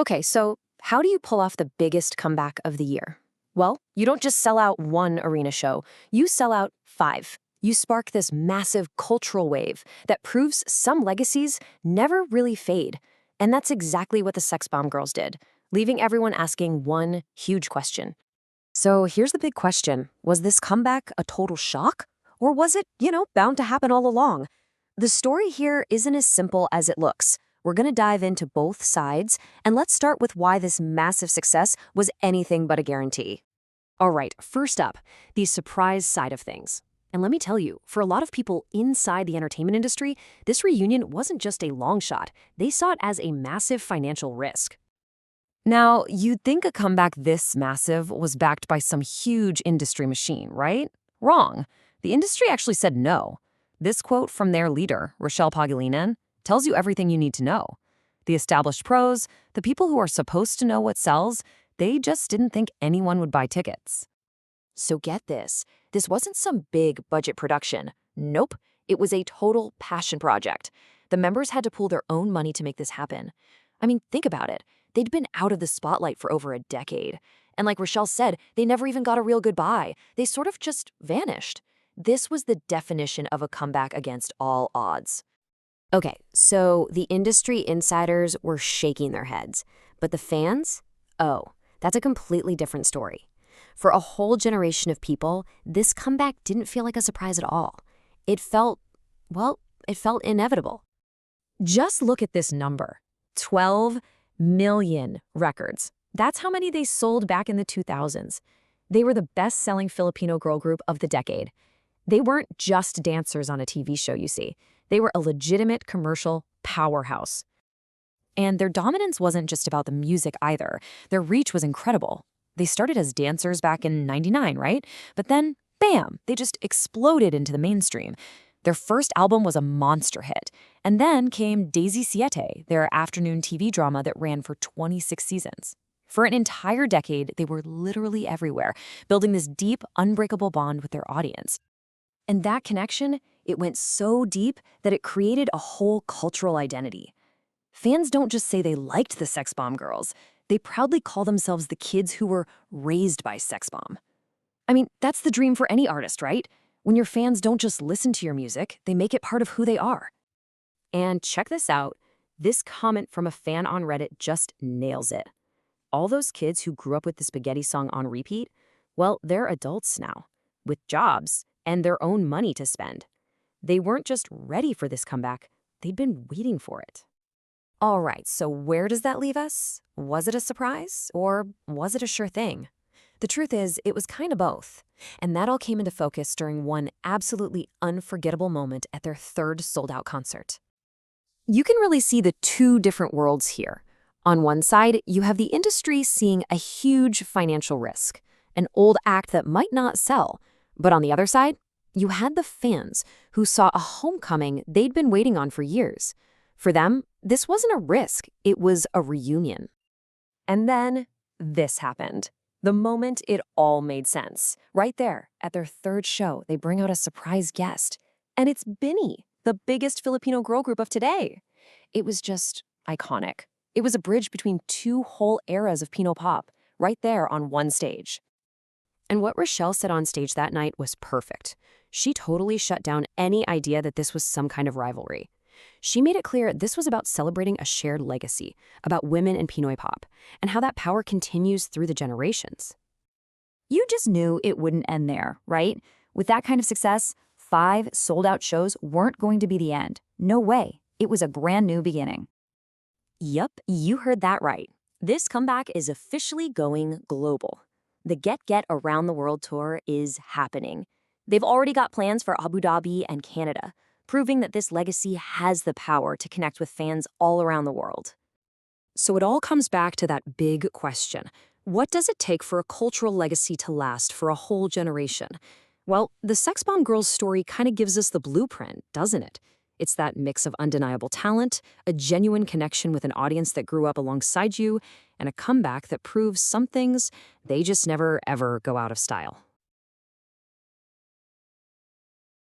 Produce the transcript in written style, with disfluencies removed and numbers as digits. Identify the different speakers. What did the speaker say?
Speaker 1: Okay, so how do you pull off the biggest comeback of the year? Well, you don't just sell out one arena show, you sell out five. You spark this massive cultural wave that proves some legacies never really fade. And that's exactly what the SexBomb Girls did, leaving everyone asking one huge question. So here's the big question. Was this comeback a total shock? Or was it, bound to happen all along? The story here isn't as simple as it looks. We're going to dive into both sides, and let's start with why this massive success was anything but a guarantee. All right, first up, the surprise side of things. And let me tell you, for a lot of people inside the entertainment industry, this reunion wasn't just a long shot. They saw it as a massive financial risk. Now, you'd think a comeback this massive was backed by some huge industry machine, right? Wrong. The industry actually said no. This quote from their leader, Rochelle Pagulinen, tells you everything you need to know. The established pros, the people who are supposed to know what sells, they just didn't think anyone would buy tickets. So get this wasn't some big budget production. Nope, it was a total passion project. The members had to pool their own money to make this happen. I mean, think about it. They'd been out of the spotlight for over a decade. And like Rochelle said, they never even got a real goodbye. They sort of just vanished. This was the definition of a comeback against all odds. Okay, so the industry insiders were shaking their heads. But the fans? Oh, that's a completely different story. For a whole generation of people, this comeback didn't feel like a surprise at all. It felt inevitable. Just look at this number. 12 million records. That's how many they sold back in the 2000s. They were the best-selling Filipino girl group of the decade. They weren't just dancers on a TV show, you see. They were a legitimate commercial powerhouse. And their dominance wasn't just about the music either. Their reach was incredible. They started as dancers back in '99, right? But then, bam, they just exploded into the mainstream. Their first album was a monster hit. And then came Daisy Siete, their afternoon TV drama that ran for 26 seasons. For an entire decade, they were literally everywhere, building this deep, unbreakable bond with their audience. And that connection, it went so deep that it created a whole cultural identity. Fans don't just say they liked the SexBomb Girls. They proudly call themselves the kids who were raised by SexBomb. I mean, that's the dream for any artist, right? When your fans don't just listen to your music, they make it part of who they are. And check this out. This comment from a fan on Reddit just nails it. All those kids who grew up with the spaghetti song on repeat, well, they're adults now, with jobs and their own money to spend. They weren't just ready for this comeback, they'd been waiting for it. All right, so where does that leave us? Was it a surprise, or was it a sure thing? The truth is, it was kind of both. And that all came into focus during one absolutely unforgettable moment at their third sold-out concert. You can really see the two different worlds here. On one side, you have the industry seeing a huge financial risk, an old act that might not sell. But on the other side, you had the fans who saw a homecoming they'd been waiting on for years. For them, this wasn't a risk, it was a reunion. And then this happened. The moment it all made sense. Right there, at their third show, they bring out a surprise guest. And it's Binny, the biggest Filipino girl group of today. It was just iconic. It was a bridge between two whole eras of Pino pop, right there on one stage. And what Rochelle said on stage that night was perfect. She totally shut down any idea that this was some kind of rivalry. She made it clear this was about celebrating a shared legacy, about women in Pinoy pop, and how that power continues through the generations.
Speaker 2: You just knew it wouldn't end there, right? With that kind of success, 5 sold-out shows weren't going to be the end. No way. It was a brand new beginning.
Speaker 1: Yup, you heard that right. This comeback is officially going global. The Get Around the World tour is happening. They've already got plans for Abu Dhabi and Canada, proving that this legacy has the power to connect with fans all around the world. So it all comes back to that big question. What does it take for a cultural legacy to last for a whole generation? Well, the SexBomb Girls story kind of gives us the blueprint, doesn't it? It's that mix of undeniable talent, a genuine connection with an audience that grew up alongside you, and a comeback that proves some things, they just never, ever go out of style.